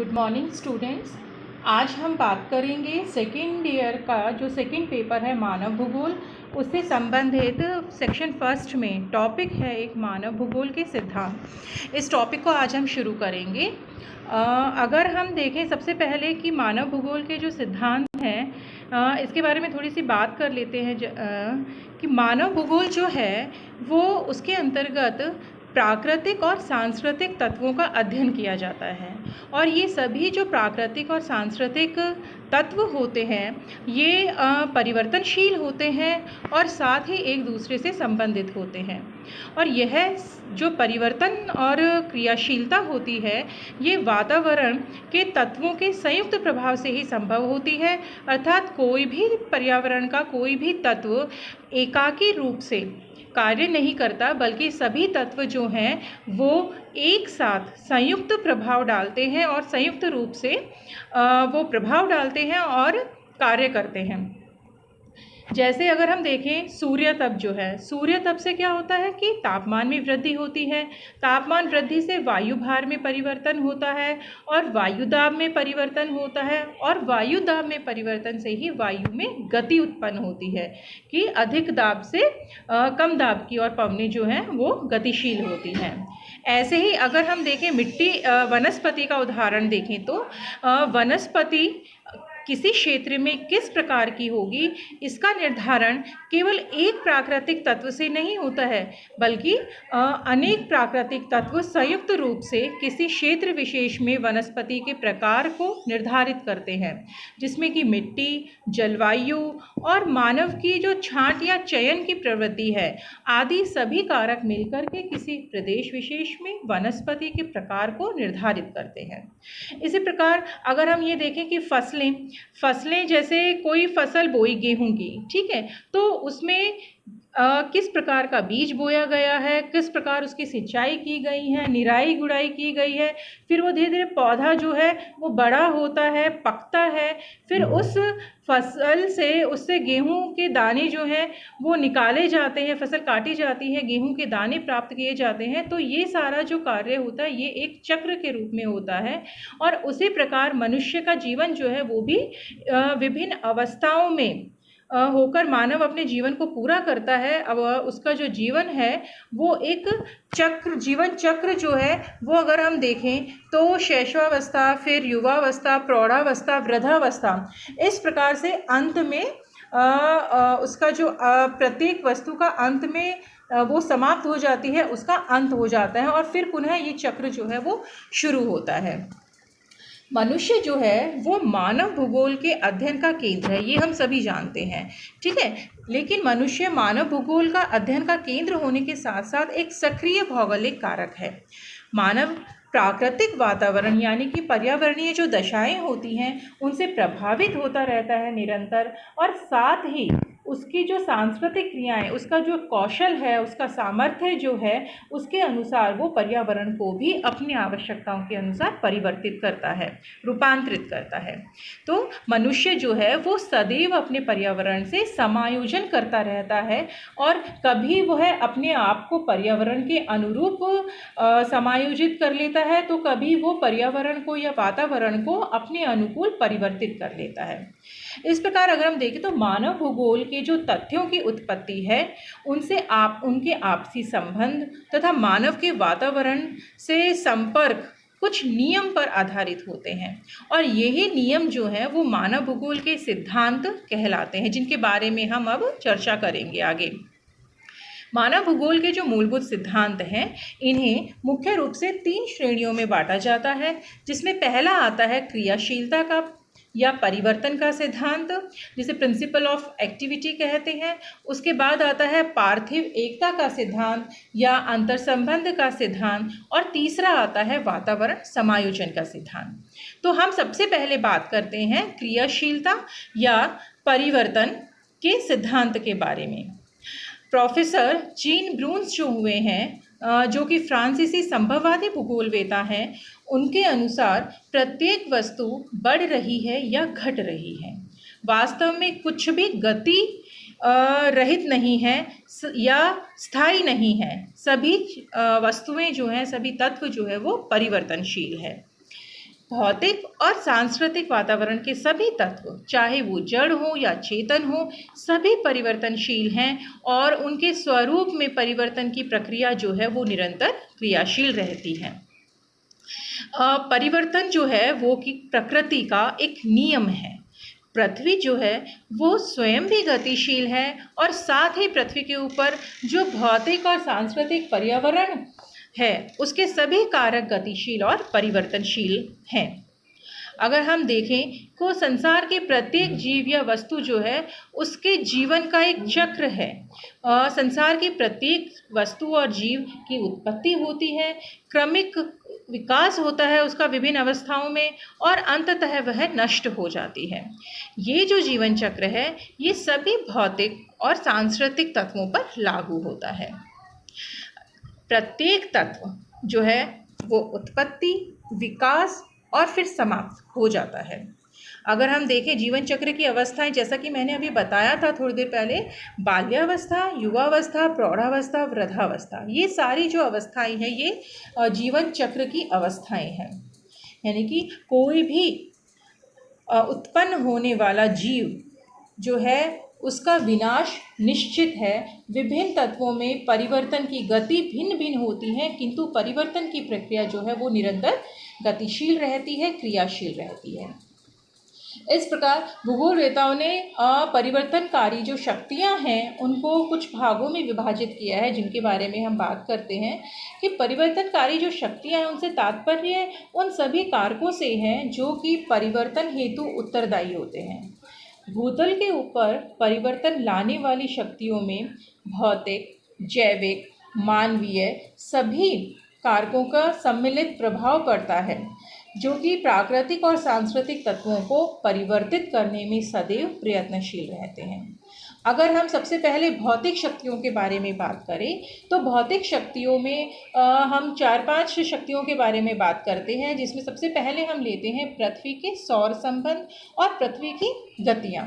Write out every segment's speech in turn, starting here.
Good morning students. आज हम बात करेंगे सेकेंड ईयर का जो सेकेंड पेपर है मानव भूगोल, उससे संबंधित सेक्शन फर्स्ट में टॉपिक है एक मानव भूगोल के सिद्धांत। इस टॉपिक को आज हम शुरू करेंगे। अगर हम देखें सबसे पहले कि मानव भूगोल के जो सिद्धांत हैं, इसके बारे में थोड़ी सी बात कर लेते हैं कि मानव भूगोल जो है वो उसके अंतर्गत प्राकृतिक और सांस्कृतिक तत्वों का अध्ययन किया जाता है। और ये सभी जो प्राकृतिक और सांस्कृतिक तत्व होते हैं ये परिवर्तनशील होते हैं और साथ ही एक दूसरे से संबंधित होते हैं। और यह जो परिवर्तन और क्रियाशीलता होती है ये वातावरण के तत्वों के संयुक्त प्रभाव से ही संभव होती है। अर्थात कोई भी पर्यावरण का कोई भी तत्व एकाकी रूप से कार्य नहीं करता, बल्कि सभी तत्व जो हैं वो एक साथ संयुक्त प्रभाव डालते हैं और संयुक्त रूप से वो प्रभाव डालते हैं और कार्य करते हैं। जैसे अगर हम देखें सूर्य तप जो है, सूर्य तप से क्या होता है कि तापमान में वृद्धि होती है। तापमान वृद्धि से वायु भार में परिवर्तन होता है और वायु दाब में परिवर्तन होता है और वायु दाब में परिवर्तन से ही वायु में गति उत्पन्न होती है कि अधिक दाब से कम दाब की और पवनें जो हैं वो गतिशील होती हैं। ऐसे ही अगर हम देखें मिट्टी वनस्पति का उदाहरण देखें तो वनस्पति किसी क्षेत्र में किस प्रकार की होगी इसका निर्धारण केवल एक प्राकृतिक तत्व से नहीं होता है, बल्कि अनेक प्राकृतिक तत्व संयुक्त रूप से किसी क्षेत्र विशेष में वनस्पति के प्रकार को निर्धारित करते हैं, जिसमें कि मिट्टी, जलवायु और मानव की जो छांट या चयन की प्रवृत्ति है आदि सभी कारक मिलकर के किसी प्रदेश विशेष में वनस्पति के प्रकार को निर्धारित करते हैं। इसी प्रकार अगर हम ये देखें कि फसलें जैसे कोई फसल बोई गेहूं की, ठीक है, तो उसमें किस प्रकार का बीज बोया गया है, किस प्रकार उसकी सिंचाई की गई है, निराई गुड़ाई की गई है, फिर वो धीरे धीरे पौधा जो है वो बड़ा होता है, पकता है, फिर उस फसल से उससे गेहूं के दाने जो हैं वो निकाले जाते हैं, फसल काटी जाती है, गेहूं के दाने प्राप्त किए जाते हैं। तो ये सारा जो कार्य होता है ये एक चक्र के रूप में होता है। और उसी प्रकार मनुष्य का जीवन जो है वो भी विभिन्न अवस्थाओं में होकर मानव अपने जीवन को पूरा करता है। अब उसका जो जीवन है वो एक चक्र, जीवन चक्र जो है वो अगर हम देखें तो शैशवावस्था, फिर युवावस्था, प्रौढ़ावस्था, वृद्धावस्था, इस प्रकार से अंत में उसका जो प्रत्येक वस्तु का अंत में वो समाप्त हो जाती है, उसका अंत हो जाता है और फिर पुनः ये चक्र जो है वो शुरू होता है। मनुष्य जो है वो मानव भूगोल के अध्ययन का केंद्र है, ये हम सभी जानते हैं, ठीक है। लेकिन मनुष्य मानव भूगोल का अध्ययन का केंद्र होने के साथ साथ एक सक्रिय भौगोलिक कारक है। मानव प्राकृतिक वातावरण यानी कि पर्यावरणीय जो दशाएं होती हैं उनसे प्रभावित होता रहता है निरंतर, और साथ ही उसकी जो सांस्कृतिक क्रियाएं, उसका जो कौशल है, उसका सामर्थ्य जो है, उसके अनुसार वो पर्यावरण को भी अपनी आवश्यकताओं के अनुसार परिवर्तित करता है, रूपांतरित करता है। तो मनुष्य जो है वो सदैव अपने पर्यावरण से समायोजन करता रहता है और कभी वह अपने आप को पर्यावरण के अनुरूप समायोजित कर लेता है, तो कभी वो पर्यावरण को या वातावरण को अपने अनुकूल परिवर्तित कर लेता है। इस प्रकार अगर हम देखें तो मानव भूगोल के जो तथ्यों की उत्पत्ति है उनसे उनके आपसी संबंध तथा मानव के वातावरण से संपर्क कुछ नियम पर आधारित होते हैं, और यही नियम जो है वो मानव भूगोल के सिद्धांत कहलाते हैं, जिनके बारे में हम अब चर्चा करेंगे आगे। मानव भूगोल के जो मूलभूत सिद्धांत हैं इन्हें मुख्य रूप से 3 श्रेणियों में बांटा जाता है, जिसमें पहला आता है क्रियाशीलता का या परिवर्तन का सिद्धांत, जिसे प्रिंसिपल ऑफ एक्टिविटी कहते हैं। उसके बाद आता है पार्थिव एकता का सिद्धांत या अंतर्संबंध का सिद्धांत, और तीसरा आता है वातावरण समायोजन का सिद्धांत। तो हम सबसे पहले बात करते हैं क्रियाशीलता या परिवर्तन के सिद्धांत के बारे में। प्रोफेसर जीन ब्रून्स जो हुए हैं, जो कि फ्रांसीसी संभववादी भूगोलवेता हैं, उनके अनुसार प्रत्येक वस्तु बढ़ रही है या घट रही है। वास्तव में कुछ भी गति रहित नहीं है या स्थायी नहीं है। सभी वस्तुएं जो हैं, सभी तत्व जो है वो परिवर्तनशील है। भौतिक और सांस्कृतिक वातावरण के सभी तत्व, चाहे वो जड़ हो या चेतन हो, सभी परिवर्तनशील हैं और उनके स्वरूप में परिवर्तन की प्रक्रिया जो है वो निरंतर क्रियाशील रहती है। परिवर्तन जो है वो कि प्रकृति का एक नियम है। पृथ्वी जो है वो स्वयं भी गतिशील है और साथ ही पृथ्वी के ऊपर जो भौतिक और सांस्कृतिक पर्यावरण है उसके सभी कारक गतिशील और परिवर्तनशील हैं। अगर हम देखें तो संसार के प्रत्येक जीव या वस्तु जो है उसके जीवन का एक चक्र है। संसार के प्रत्येक वस्तु और जीव की उत्पत्ति होती है, क्रमिक विकास होता है उसका विभिन्न अवस्थाओं में और अंततः वह नष्ट हो जाती है। ये जो जीवन चक्र है ये सभी भौतिक और सांस्कृतिक तत्वों पर लागू होता है। प्रत्येक तत्व जो है वो उत्पत्ति, विकास और फिर समाप्त हो जाता है। अगर हम देखें जीवन चक्र की अवस्थाएं, जैसा कि मैंने अभी बताया था थोड़ी देर पहले, बाल्यावस्था, युवावस्था, प्रौढ़ावस्था, वृद्धावस्था, ये सारी जो अवस्थाएं हैं ये जीवन चक्र की अवस्थाएं हैं। यानी कि कोई भी उत्पन्न होने वाला जीव जो है उसका विनाश निश्चित है। विभिन्न तत्वों में परिवर्तन की गति भिन्न भिन्न होती है, किंतु परिवर्तन की प्रक्रिया जो है वो निरंतर गतिशील रहती है, क्रियाशील रहती है। इस प्रकार भूगोलवेताओं ने परिवर्तनकारी जो शक्तियां हैं उनको कुछ भागों में विभाजित किया है, जिनके बारे में हम बात करते हैं कि परिवर्तनकारी जो शक्तियां हैं उनसे तात्पर्य उन सभी कारकों से हैं जो कि परिवर्तन हेतु उत्तरदायी होते हैं। भूतल के ऊपर परिवर्तन लाने वाली शक्तियों में भौतिक, जैविक, मानवीय सभी कारकों का सम्मिलित प्रभाव पड़ता है, जो कि प्राकृतिक और सांस्कृतिक तत्वों को परिवर्तित करने में सदैव प्रयत्नशील रहते हैं। अगर हम सबसे पहले भौतिक शक्तियों के बारे में बात करें तो भौतिक शक्तियों में हम 4-5 शक्तियों के बारे में बात करते हैं, जिसमें सबसे पहले हम लेते हैं पृथ्वी के सौर संबंध और पृथ्वी की गतियाँ।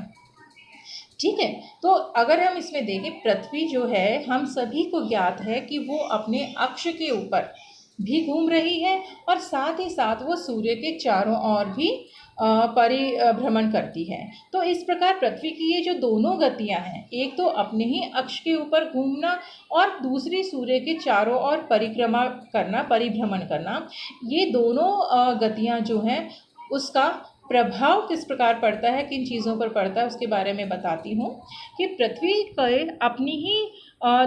ठीक है, तो अगर हम इसमें देखें, पृथ्वी जो है हम सभी को ज्ञात है कि वो अपने अक्ष के ऊपर भी घूम रही है और साथ ही साथ वो सूर्य के चारों ओर भी परिभ्रमण करती है। तो इस प्रकार पृथ्वी की ये जो दोनों गतियां हैं, एक तो अपने ही अक्ष के ऊपर घूमना और दूसरी सूर्य के चारों ओर परिक्रमा करना, परिभ्रमण करना, ये दोनों गतियां जो हैं उसका प्रभाव किस प्रकार पड़ता है, किन चीज़ों पर पड़ता है, उसके बारे में बताती हूँ कि पृथ्वी के अपनी ही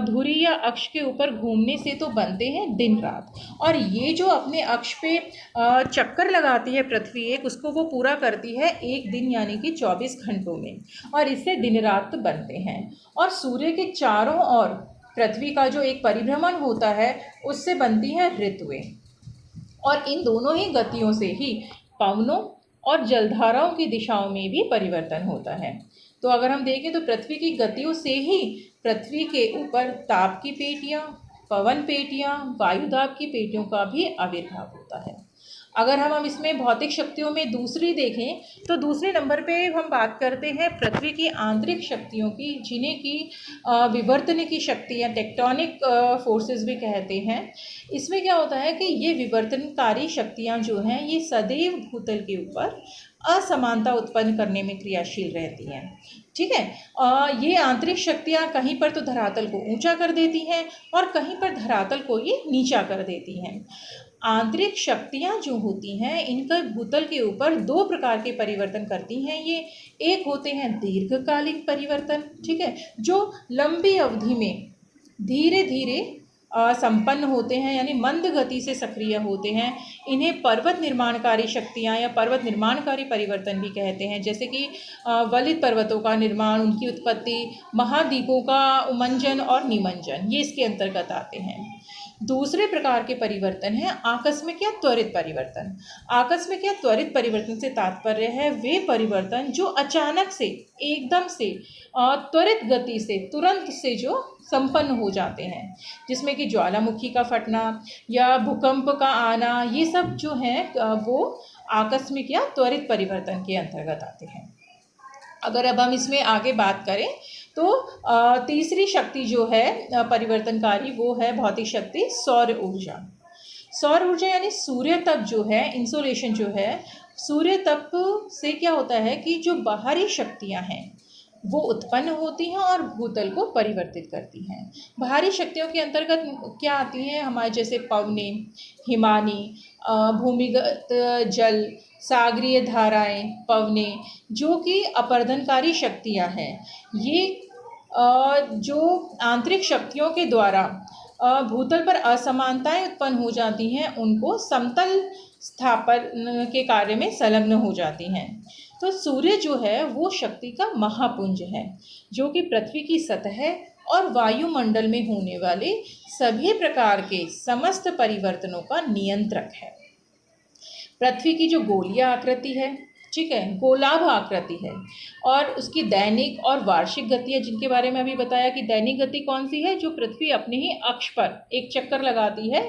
धुरी या अक्ष के ऊपर घूमने से तो बनते हैं दिन रात, और ये जो अपने अक्ष पे चक्कर लगाती है पृथ्वी एक, उसको वो पूरा करती है एक दिन यानी कि 24 घंटों में, और इससे दिन रात बनते हैं। और सूर्य के चारों ओर पृथ्वी का जो एक परिभ्रमण होता है उससे बनती हैं ऋतुएं, और इन दोनों ही गतियों से ही पवनों और जलधाराओं की दिशाओं में भी परिवर्तन होता है। तो अगर हम देखें तो पृथ्वी की गतियों से ही पृथ्वी के ऊपर ताप की पेटियाँ, पवन पेटियाँ, वायुदाब की पेटियों का भी आविर्भाव होता है। अगर हम इसमें भौतिक शक्तियों में दूसरी देखें तो दूसरे नंबर पे हम बात करते हैं पृथ्वी की आंतरिक शक्तियों की, जिन्हें की विवर्तन की शक्ति या टेक्टोनिक फोर्सेस भी कहते हैं। इसमें क्या होता है कि ये विवर्तनकारी शक्तियाँ जो हैं ये सदैव भूतल के ऊपर असमानता उत्पन्न करने में क्रियाशील रहती हैं। ठीक है, ये आंतरिक शक्तियाँ कहीं पर तो धरातल को ऊंचा कर देती हैं और कहीं पर धरातल को ये नीचा कर देती हैं। आंतरिक शक्तियाँ जो होती हैं इनका भूतल के ऊपर दो प्रकार के परिवर्तन करती हैं ये। एक होते हैं दीर्घकालिक परिवर्तन, ठीक है, जो लंबी अवधि में धीरे धीरे संपन्न होते हैं, यानी मंद गति से सक्रिय होते हैं। इन्हें पर्वत निर्माणकारी शक्तियाँ या पर्वत निर्माणकारी परिवर्तन भी कहते हैं, जैसे कि वलित पर्वतों का निर्माण, उनकी उत्पत्ति, महाद्वीपों का उमंजन और निमंजन, ये इसके अंतर्गत आते हैं। दूसरे प्रकार के परिवर्तन है आकस्मिक या त्वरित परिवर्तन। आकस्मिक या त्वरित परिवर्तन से तात्पर्य है वे परिवर्तन जो अचानक से, एकदम से, त्वरित गति से, तुरंत से जो संपन्न हो जाते हैं, जिसमें कि ज्वालामुखी का फटना या भूकंप का आना, ये सब जो हैं वो आकस्मिक या त्वरित परिवर्तन के अंतर्गत आते हैं। अगर अब हम इसमें आगे बात करें तो तीसरी शक्ति जो है परिवर्तनकारी वो है भौतिक शक्ति सौर ऊर्जा। सौर ऊर्जा यानी सूर्य तप जो है, इंसोलेशन जो है, सूर्य तप से क्या होता है कि जो बाहरी शक्तियां हैं वो उत्पन्न होती हैं और भूतल को परिवर्तित करती हैं। बाहरी शक्तियों के अंतर्गत क्या आती हैं हमारे, जैसे पवने, हिमानी, भूमिगत जल, सागरीय धाराएं, पवने, जो कि अपर्दनकारी शक्तियां हैं। ये जो आंतरिक शक्तियों के द्वारा भूतल पर असमानताएं उत्पन्न हो जाती हैं, उनको समतल स्थापन के कार्य में संलग्न हो जाती हैं। तो सूर्य जो है वो शक्ति का महापुंज है, जो कि पृथ्वी की सतह और वायुमंडल में होने वाले सभी प्रकार के समस्त परिवर्तनों का नियंत्रक है। पृथ्वी की जो गोलीय आकृति है, ठीक है, गोलाभ आकृति है, और उसकी दैनिक और वार्षिक गतियाँ, जिनके बारे में अभी बताया कि दैनिक गति कौन सी है, जो पृथ्वी अपने ही अक्ष पर एक चक्कर लगाती है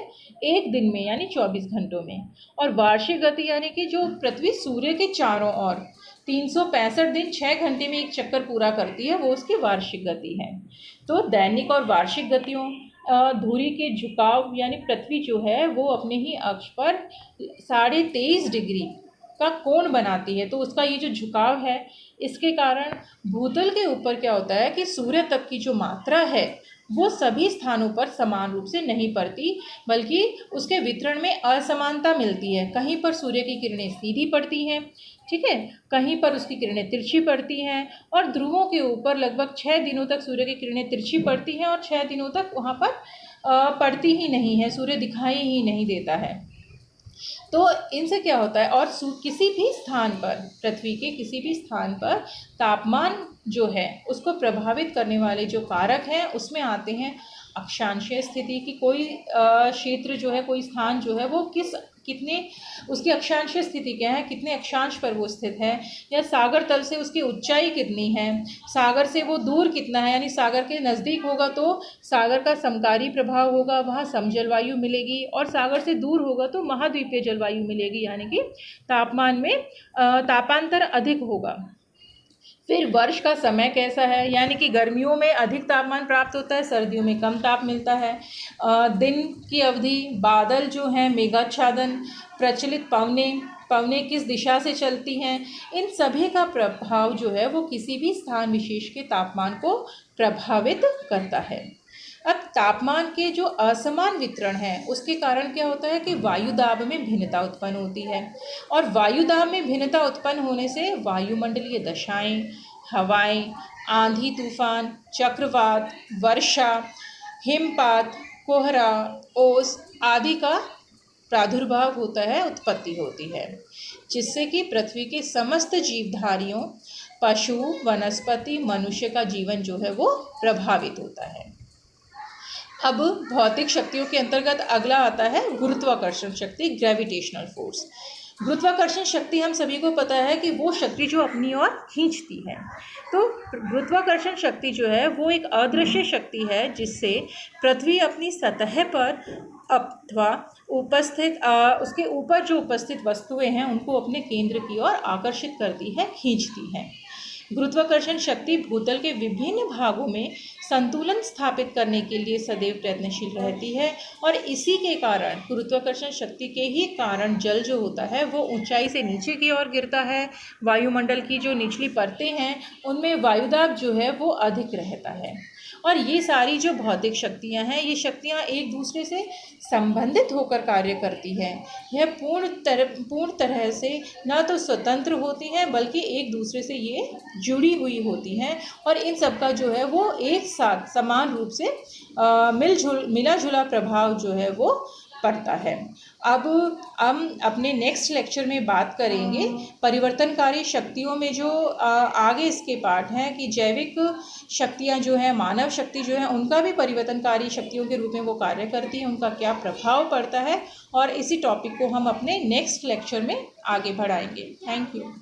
एक दिन में यानी 24 घंटों में, और वार्षिक गति यानी कि जो पृथ्वी सूर्य के चारों ओर 365 दिन 6 घंटे में एक चक्कर पूरा करती है, वो उसकी वार्षिक गति है। तो दैनिक और वार्षिक गतियों, धुरी के झुकाव यानी पृथ्वी जो है वो अपने ही अक्ष पर 23.5 डिग्री का कोण बनाती है, तो उसका ये जो झुकाव है, इसके कारण भूतल के ऊपर क्या होता है कि सूर्य तप की जो मात्रा है वो सभी स्थानों पर समान रूप से नहीं पड़ती, बल्कि उसके वितरण में असमानता मिलती है। कहीं पर सूर्य की किरणें सीधी पड़ती हैं, ठीक है, कहीं पर उसकी किरणें तिरछी पड़ती हैं, और ध्रुवों के ऊपर लगभग 6 दिनों तक सूर्य की किरणें तिरछी पड़ती हैं और 6 दिनों तक वहाँ पर पड़ती ही नहीं है, सूर्य दिखाई ही नहीं देता है। तो इनसे क्या होता है, और किसी भी स्थान पर, पृथ्वी के किसी भी स्थान पर तापमान जो है उसको प्रभावित करने वाले जो कारक हैं उसमें आते हैं अक्षांशीय स्थिति की, कोई क्षेत्र जो है, कोई स्थान जो है वो कितने उसकी अक्षांशीय स्थिति क्या है, कितने अक्षांश पर वो स्थित है, या सागर तल से उसकी ऊंचाई कितनी है, सागर से वो दूर कितना है, यानी सागर के नज़दीक होगा तो सागर का समकारी प्रभाव होगा, वहाँ समजलवायु मिलेगी, और सागर से दूर होगा तो महाद्वीपीय जलवायु मिलेगी, यानी कि तापमान में तापांतर अधिक होगा। फिर वर्ष का समय कैसा है, यानी कि गर्मियों में अधिक तापमान प्राप्त होता है, सर्दियों में कम ताप मिलता है। दिन की अवधि, बादल जो हैं, मेघाच्छादन, प्रचलित पवने किस दिशा से चलती हैं, इन सभी का प्रभाव जो है वो किसी भी स्थान विशेष के तापमान को प्रभावित करता है। अब तापमान के जो असमान वितरण है उसके कारण क्या होता है कि वायुदाब में भिन्नता उत्पन्न होती है, और वायुदाब में भिन्नता उत्पन्न होने से वायुमंडलीय दशाएं, हवाएं, आंधी तूफान, चक्रवात, वर्षा, हिमपात, कोहरा, ओस आदि का प्रादुर्भाव होता है, उत्पत्ति होती है, जिससे कि पृथ्वी के समस्त जीवधारियों, पशु, वनस्पति, मनुष्य का जीवन जो है वो प्रभावित होता है। अब भौतिक शक्तियों के अंतर्गत अगला आता है गुरुत्वाकर्षण शक्ति, ग्रेविटेशनल फोर्स। गुरुत्वाकर्षण शक्ति हम सभी को पता है कि वो शक्ति जो अपनी ओर खींचती है। तो गुरुत्वाकर्षण शक्ति जो है वो एक अदृश्य शक्ति है, जिससे पृथ्वी अपनी सतह पर अथवा उपस्थित उसके ऊपर जो उपस्थित वस्तुएं हैं उनको अपने केंद्र की ओर आकर्षित करती है, खींचती है। गुरुत्वाकर्षण शक्ति भूतल के विभिन्न भागों में संतुलन स्थापित करने के लिए सदैव प्रयत्नशील रहती है, और इसी के कारण गुरुत्वाकर्षण शक्ति के ही कारण जल जो होता है वो ऊंचाई से नीचे की ओर गिरता है। वायुमंडल की जो निचली परतें हैं उनमें वायुदाब जो है वो अधिक रहता है, और ये सारी जो भौतिक शक्तियाँ हैं, ये शक्तियाँ एक दूसरे से संबंधित होकर कार्य करती हैं। यह पूर्ण तरह से न तो स्वतंत्र होती हैं, बल्कि एक दूसरे से ये जुड़ी हुई होती हैं, और इन सब का जो है वो एक साथ समान रूप से मिला जुला प्रभाव जो है वो पड़ता है। अब हम अपने नेक्स्ट लेक्चर में बात करेंगे परिवर्तनकारी शक्तियों में जो आगे इसके पार्ट हैं कि जैविक शक्तियाँ जो हैं, मानव शक्ति जो है, उनका भी परिवर्तनकारी शक्तियों के रूप में वो कार्य करती हैं, उनका क्या प्रभाव पड़ता है, और इसी टॉपिक को हम अपने नेक्स्ट लेक्चर में आगे बढ़ाएंगे। Thank you.